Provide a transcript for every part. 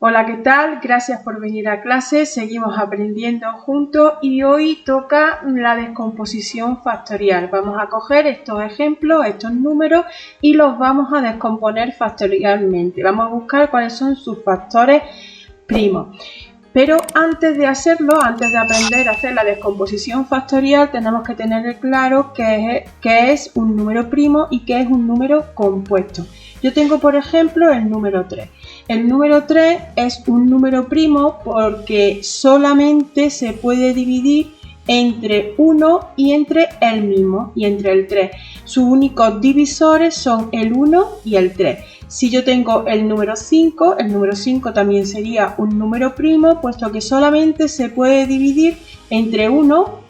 Hola, ¿qué tal? Gracias por venir a clase, seguimos aprendiendo juntos y hoy toca la descomposición factorial. Vamos a coger estos ejemplos, estos números y los vamos a descomponer factorialmente. Vamos a buscar cuáles son sus factores primos. Pero antes de hacerlo, antes de aprender a hacer la descomposición factorial, tenemos que tener claro qué es un número primo y qué es un número compuesto. Yo tengo, por ejemplo, el número 3. El número 3 es un número primo porque solamente se puede dividir entre 1 y entre el mismo, y entre el 3. Sus únicos divisores son el 1 y el 3. Si yo tengo el número 5 también sería un número primo, puesto que solamente se puede dividir entre 1,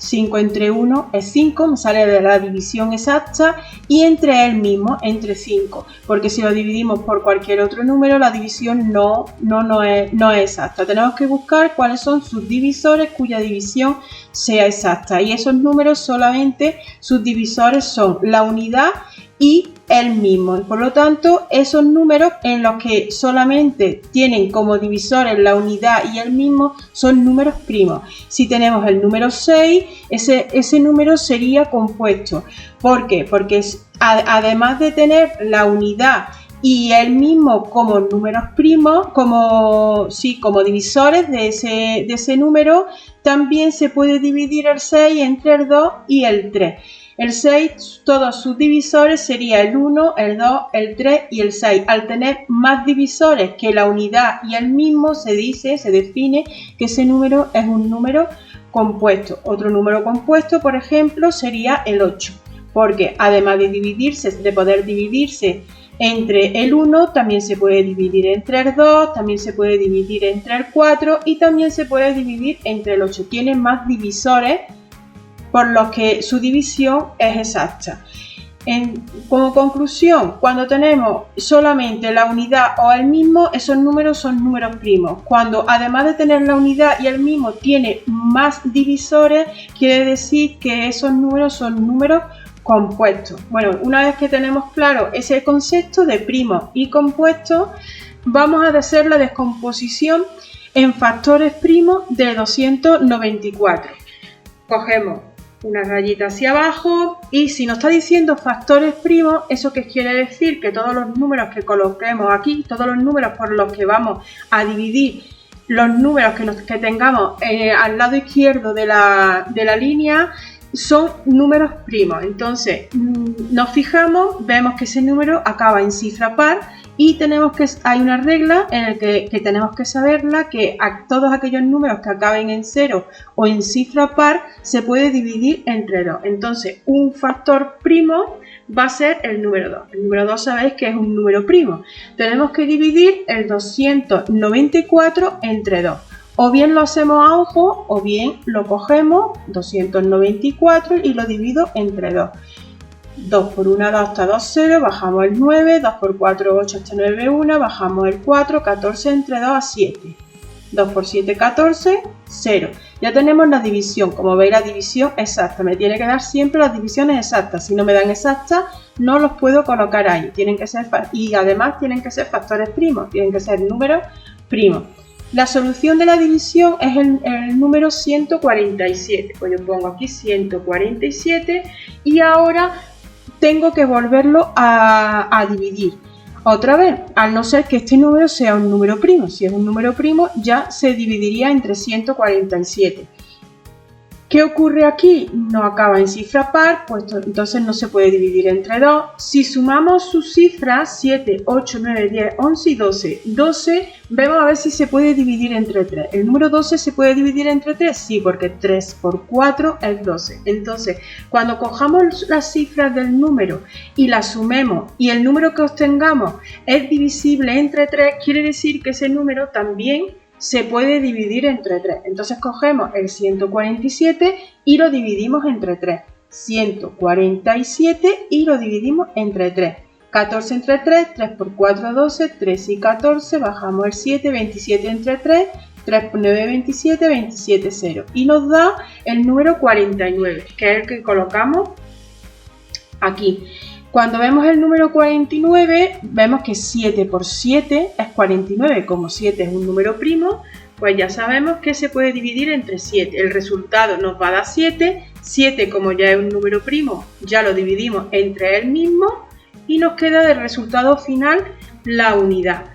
5 entre 1 es 5, me sale de la división exacta, y entre el mismo, entre 5, porque si lo dividimos por cualquier otro número, la división no es exacta. Tenemos que buscar cuáles son sus divisores cuya división sea exacta, y esos números solamente sus divisores son la unidad y el mismo, y por lo tanto esos números en los que solamente tienen como divisores la unidad y el mismo son números primos. Si tenemos el número 6, ese número sería compuesto. ¿Por qué? Porque además de tener la unidad y el mismo como números primos, como divisores de ese número, también se puede dividir el 6 entre el 2 y el 3. El 6, todos sus divisores serían el 1, el 2, el 3 y el 6. Al tener más divisores que la unidad y el mismo, se define que ese número es un número compuesto. Otro número compuesto, por ejemplo, sería el 8, porque además de poder dividirse entre el 1, también se puede dividir entre el 2, también se puede dividir entre el 4 y también se puede dividir entre el 8. Tiene más divisores, por lo que su división es exacta. Como conclusión, cuando tenemos solamente la unidad o el mismo, esos números son números primos. Cuando además de tener la unidad y el mismo tiene más divisores, quiere decir que esos números son números compuestos. Bueno, una vez que tenemos claro ese concepto de primos y compuestos, vamos a hacer la descomposición en factores primos de 294. Cogemos una rayita hacia abajo y si nos está diciendo factores primos, ¿eso qué quiere decir? Que todos los números que coloquemos aquí, todos los números por los que vamos a dividir los números que tengamos al lado izquierdo de la línea, son números primos. Entonces nos fijamos, vemos que ese número acaba en cifra par y hay una regla en la que tenemos que saberla, que a todos aquellos números que acaben en 0 o en cifra par se puede dividir entre 2. Entonces un factor primo va a ser el número 2. El número 2 sabéis que es un número primo. Tenemos que dividir el 294 entre 2. O bien lo hacemos a ojo, o bien lo cogemos 294 y lo divido entre 2. 2 por 1, 2 hasta 2, 0, bajamos el 9, 2 por 4, 8 hasta 9, 1, bajamos el 4, 14 entre 2 a 7. 2 por 7, 14, 0. Ya tenemos la división, como veis la división exacta, me tiene que dar siempre las divisiones exactas. Si no me dan exactas, no los puedo colocar ahí. Y además tienen que ser factores primos, tienen que ser números primos. La solución de la división es el número 147. Pues yo pongo aquí 147 y ahora tengo que volverlo a dividir otra vez, al no ser que este número sea un número primo. Si es un número primo, ya se dividiría entre 147. ¿Qué ocurre aquí? No acaba en cifra par, pues entonces no se puede dividir entre 2. Si sumamos sus cifras, 7, 8, 9, 10, 11 y 12, vemos a ver si se puede dividir entre 3. ¿El número 12 se puede dividir entre 3? Sí, porque 3 por 4 es 12. Entonces, cuando cojamos las cifras del número y las sumemos y el número que obtengamos es divisible entre 3, quiere decir que ese número también se puede dividir entre 3. Entonces cogemos el 147 y lo dividimos entre 3. 147 y lo dividimos entre 3. 14 entre 3, 3 por 4, 12, 3 y 14, bajamos el 7, 27 entre 3, 3 por 9, 27, 27, 0. Y nos da el número 49, que es el que colocamos aquí. Cuando vemos el número 49, vemos que 7 por 7 es 49. Como 7 es un número primo, pues ya sabemos que se puede dividir entre 7. El resultado nos va a dar 7. 7, como ya es un número primo, ya lo dividimos entre él mismo y nos queda de resultado final la unidad.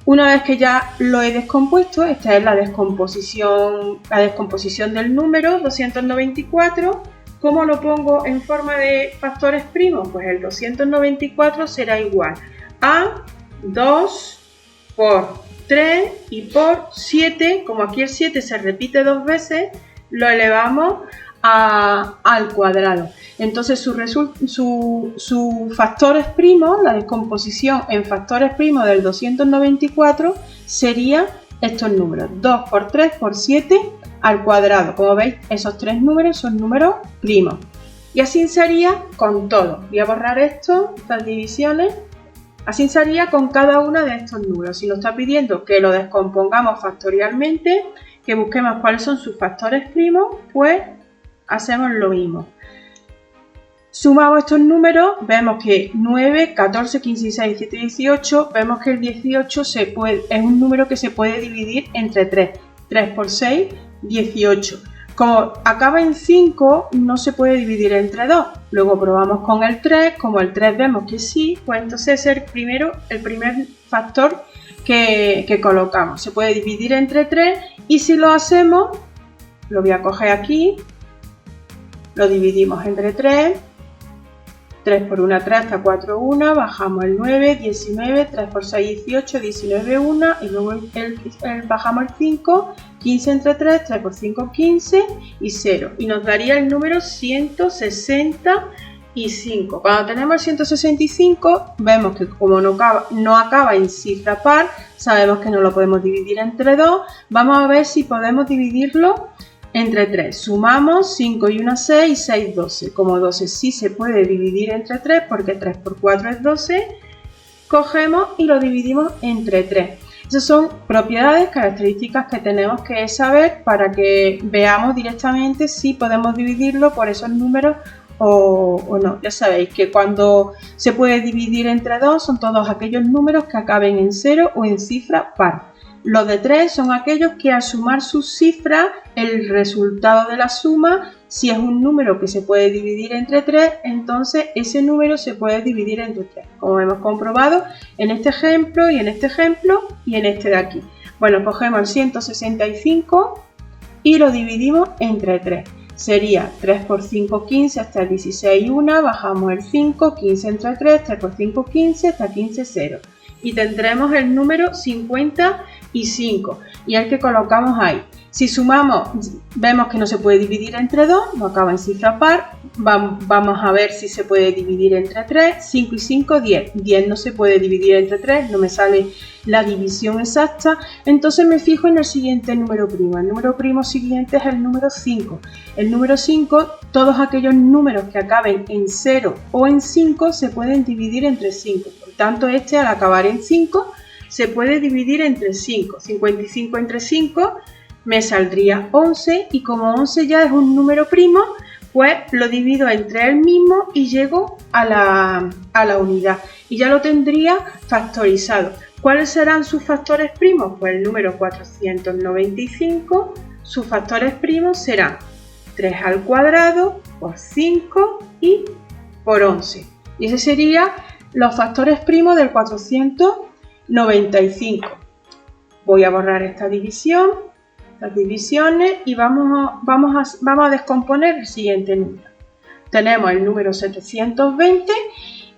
Una vez que ya lo he descompuesto, esta es la descomposición del número 294. ¿Cómo lo pongo en forma de factores primos? Pues el 294 será igual a 2 por 3 y por 7. Como aquí el 7 se repite dos veces, lo elevamos al cuadrado. Entonces su factores primos, la descomposición en factores primos del 294 sería estos números: 2 por 3 por 7 al cuadrado. Como veis, esos tres números son números primos. Y así sería con todo. Voy a borrar estas divisiones. Así sería con cada uno de estos números. Si nos está pidiendo que lo descompongamos factorialmente, que busquemos cuáles son sus factores primos, pues hacemos lo mismo. Sumamos estos números, vemos que 9, 14, 15, 16, 17, 18, vemos que el 18 es un número que se puede dividir entre 3. 3 por 6, 18. Como acaba en 5, no se puede dividir entre 2. Luego probamos con el 3, como el 3 vemos que sí, pues entonces es el primer factor que colocamos. Se puede dividir entre 3 y si lo hacemos, lo voy a coger aquí, lo dividimos entre 3. 3 por 1, 3, hasta 4, 1, bajamos el 9, 19, 3 por 6, 18, 19, 1, y luego bajamos el 5, 15 entre 3, 3 por 5, 15 y 0. Y nos daría el número 165. Cuando tenemos el 165, vemos que como no acaba en cifra par, sabemos que no lo podemos dividir entre 2. Vamos a ver si podemos dividirlo entre 3. Sumamos 5 y 1, 6 y 6, 12. Como 12 sí se puede dividir entre 3 porque 3 por 4 es 12, cogemos y lo dividimos entre 3. Esas son propiedades, características que tenemos que saber para que veamos directamente si podemos dividirlo por esos números o no. Ya sabéis que cuando se puede dividir entre 2 son todos aquellos números que acaben en 0 o en cifra par. Los de 3 son aquellos que al sumar sus cifras, el resultado de la suma, si es un número que se puede dividir entre 3, entonces ese número se puede dividir entre 3, como hemos comprobado en este ejemplo y en este ejemplo y en este de aquí. Bueno, cogemos el 165 y lo dividimos entre 3. Sería 3 por 5, 15, hasta el 16, 1, bajamos el 5, 15 entre 3, 3 por 5, 15, hasta 15, 0. Y tendremos el número 55 y el que colocamos ahí. Si sumamos, vemos que no se puede dividir entre 2, no acaba en cifra par. Vamos a ver si se puede dividir entre 3. 5 y 5, 10. 10 no se puede dividir entre 3, no me sale la división exacta. Entonces me fijo en el siguiente número primo. El número primo siguiente es el número 5. El número 5, todos aquellos números que acaben en 0 o en 5 se pueden dividir entre 5. Por tanto, este al acabar en 5 se puede dividir entre 5. 55 entre 5 me saldría 11 y como 11 ya es un número primo, pues lo divido entre él mismo y llego a la unidad y ya lo tendría factorizado. ¿Cuáles serán sus factores primos? Pues el número 495, sus factores primos serán 3 al cuadrado por 5 y por 11. Y ese serían los factores primos del 495. Voy a borrar esta división, estas divisiones y vamos a descomponer el siguiente número. Tenemos el número 720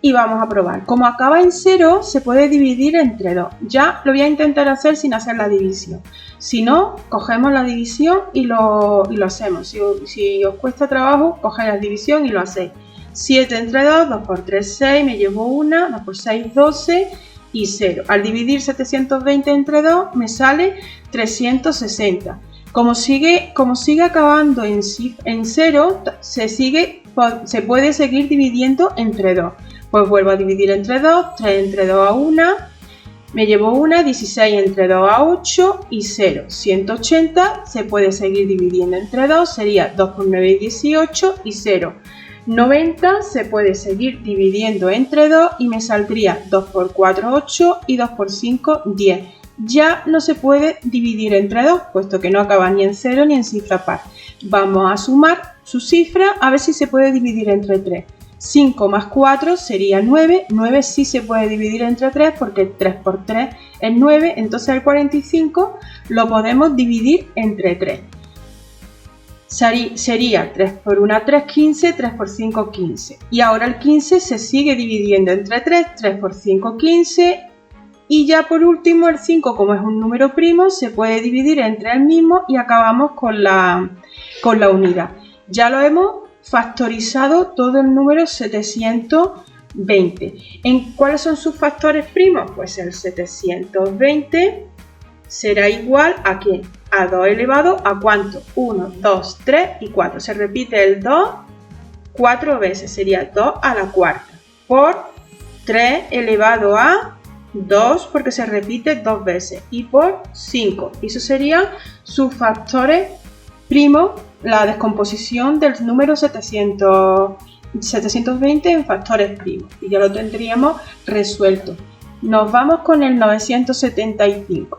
y vamos a probar. Como acaba en 0, se puede dividir entre 2. Ya lo voy a intentar hacer sin hacer la división. Si no, cogemos la división y lo hacemos. Si os cuesta trabajo, cogéis la división y lo hacéis. 7 entre 2, 2 por 3, 6, me llevo 1, 2 por 6, 12 y 0. Al dividir 720 entre 2 me sale 360. Como sigue acabando en 0, se puede seguir dividiendo entre 2. Pues vuelvo a dividir entre 2, 3 entre 2 a 1, me llevo 1, 16 entre 2 a 8 y 0. 180 se puede seguir dividiendo entre 2, sería 2 por 9, 18 y 0. 90 se puede seguir dividiendo entre 2 y me saldría 2 por 4, 8 y 2 por 5, 10. Ya no se puede dividir entre 2, puesto que no acaba ni en 0 ni en cifra par. Vamos a sumar su cifra a ver si se puede dividir entre 3. 5 más 4 sería 9. 9 sí se puede dividir entre 3 porque 3 por 3 es 9. Entonces el 45 lo podemos dividir entre 3. Sería 3 por 1, 3, 15, 3 por 5, 15. Y ahora el 15 se sigue dividiendo entre 3, 3 por 5, 15. Y ya por último el 5, como es un número primo, se puede dividir entre el mismo y acabamos con la unidad. Ya lo hemos factorizado todo el número 720. ¿Cuáles son sus factores primos? Pues el 720 será igual a ¿qué? A 2 elevado a ¿cuánto? 1, 2, 3 y 4. Se repite el 2 4 veces, sería 2 a la cuarta, por 3 elevado a 2 porque se repite 2 veces y por 5. Eso serían sus factores primos, la descomposición del número 720 en factores primos. Y ya lo tendríamos resuelto. Nos vamos con el 975.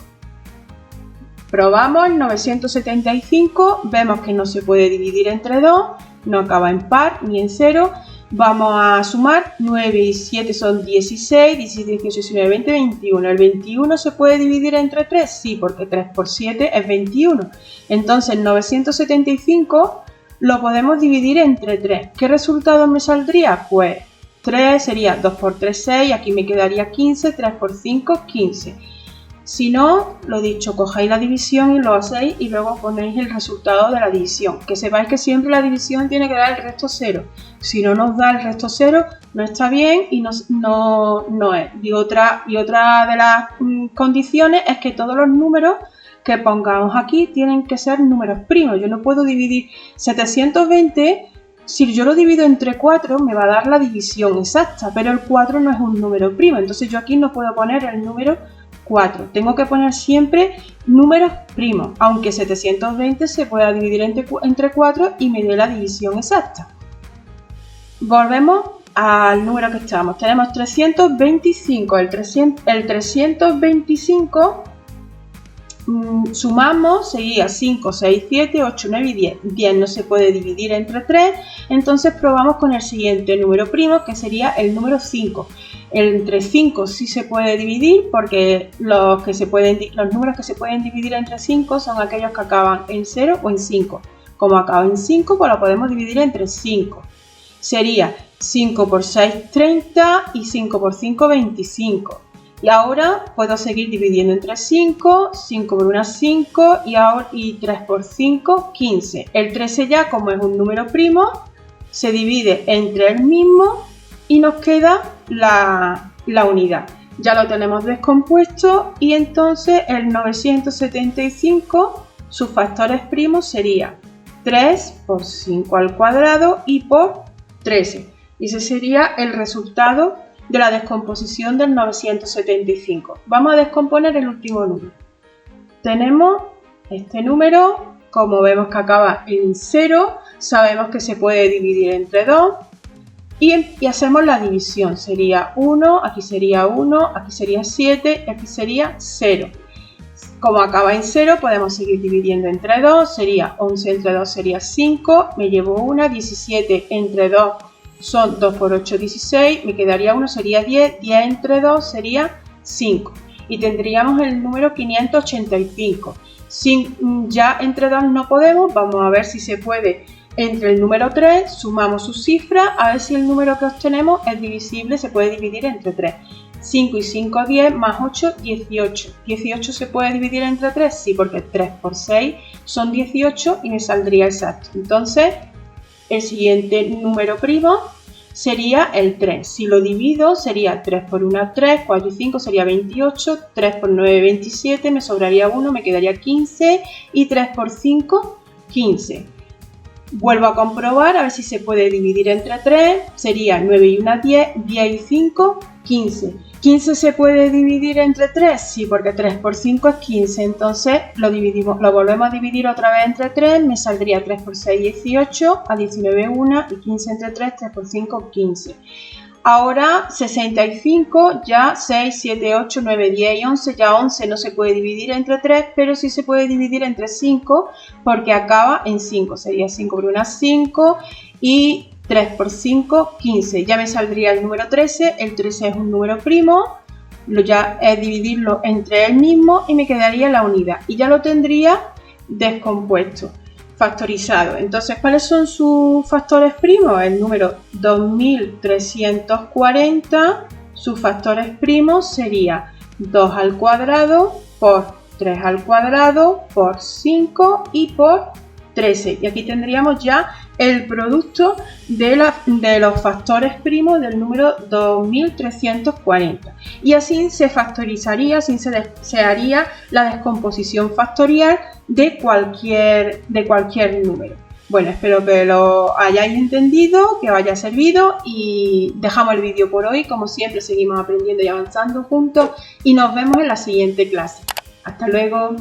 Probamos el 975, vemos que no se puede dividir entre 2, no acaba en par ni en 0. Vamos a sumar 9 y 7 son 16, 17, 18, 19, 20, 21. ¿El 21 se puede dividir entre 3? Sí, porque 3 por 7 es 21. Entonces el 975 lo podemos dividir entre 3. ¿Qué resultado me saldría? Pues 3 sería 2 por 3, 6, aquí me quedaría 15, 3 por 5, 15. Si no, lo dicho, cogéis la división y lo hacéis y luego ponéis el resultado de la división. Que sepáis que siempre la división tiene que dar el resto 0. Si no nos da el resto 0, no está bien y no es. Y otra de las condiciones es que todos los números que pongamos aquí tienen que ser números primos. Yo no puedo dividir 720. Si yo lo divido entre 4 me va a dar la división exacta, pero el 4 no es un número primo. Entonces yo aquí no puedo poner el número 4. Tengo que poner siempre números primos, aunque 720 se pueda dividir entre 4 y me dé la división exacta. Volvemos al número que estamos. Tenemos 325. El 325 sumamos, sería 5, 6, 7, 8, 9 y 10. 10 no se puede dividir entre 3, entonces probamos con el siguiente número primo, que sería el número 5. Entre 5 sí se puede dividir porque los números que se pueden dividir entre 5 son aquellos que acaban en 0 o en 5. Como acaba en 5, pues lo podemos dividir entre 5. Sería 5 por 6, 30 y 5 por 5, 25. Y ahora puedo seguir dividiendo entre 5, 5 por 1, 5 y 3 por 5, 15. El 13 ya, como es un número primo, se divide entre el mismo y nos queda la unidad. Ya lo tenemos descompuesto y entonces el 975, sus factores primos serían 3 por 5 al cuadrado y por 13. Y ese sería el resultado de la descomposición del 975. Vamos a descomponer el último número. Tenemos este número, como vemos que acaba en 0, sabemos que se puede dividir entre 2 y hacemos la división. Sería 1, aquí sería 1, aquí sería 7, aquí sería 0. Como acaba en 0, podemos seguir dividiendo entre 2, sería 11 entre 2 sería 5, me llevo 1, 17 entre 2 son 2 por 8, 16, me quedaría 1, sería 10, 10 entre 2 sería 5. Y tendríamos el número 585. Ya entre 2 no podemos, vamos a ver si se puede entre el número 3, sumamos sus cifras, a ver si el número que obtenemos es divisible, se puede dividir entre 3. 5 y 5, 10, más 8, 18. 18 se puede dividir entre 3, sí, porque 3 por 6 son 18 y me saldría exacto. Entonces, el siguiente número primo sería el 3. Si lo divido, sería 3 por 1, 3, 4 y 5 sería 28, 3 por 9, 27, me sobraría 1, me quedaría 15 y 3 por 5, 15. Vuelvo a comprobar a ver si se puede dividir entre 3. Sería 9 y 1, 10, 10 y 5, 15. ¿15 se puede dividir entre 3? Sí, porque 3 por 5 es 15. Entonces lo volvemos a dividir otra vez entre 3. Me saldría 3 por 6, 18. A 19, 1. Y 15 entre 3, 3 por 5, 15. Ahora 65, ya 6, 7, 8, 9, 10 y 11. Ya 11 no se puede dividir entre 3, pero sí se puede dividir entre 5 porque acaba en 5. Sería 5 por 1, 5 y 3 por 5, 15. Ya me saldría el número 13. El 13 es un número primo. Ya es dividirlo entre él mismo y me quedaría la unidad. Y ya lo tendría descompuesto, factorizado. Entonces, ¿cuáles son sus factores primos? El número 2340, sus factores primos sería 2 al cuadrado por 3 al cuadrado por 5 y por 13. Y aquí tendríamos ya el producto de los factores primos del número 2340. Y así se factorizaría, así se haría la descomposición factorial de cualquier número. Bueno, espero que lo hayáis entendido, que os haya servido y dejamos el vídeo por hoy. Como siempre, seguimos aprendiendo y avanzando juntos y nos vemos en la siguiente clase. Hasta luego.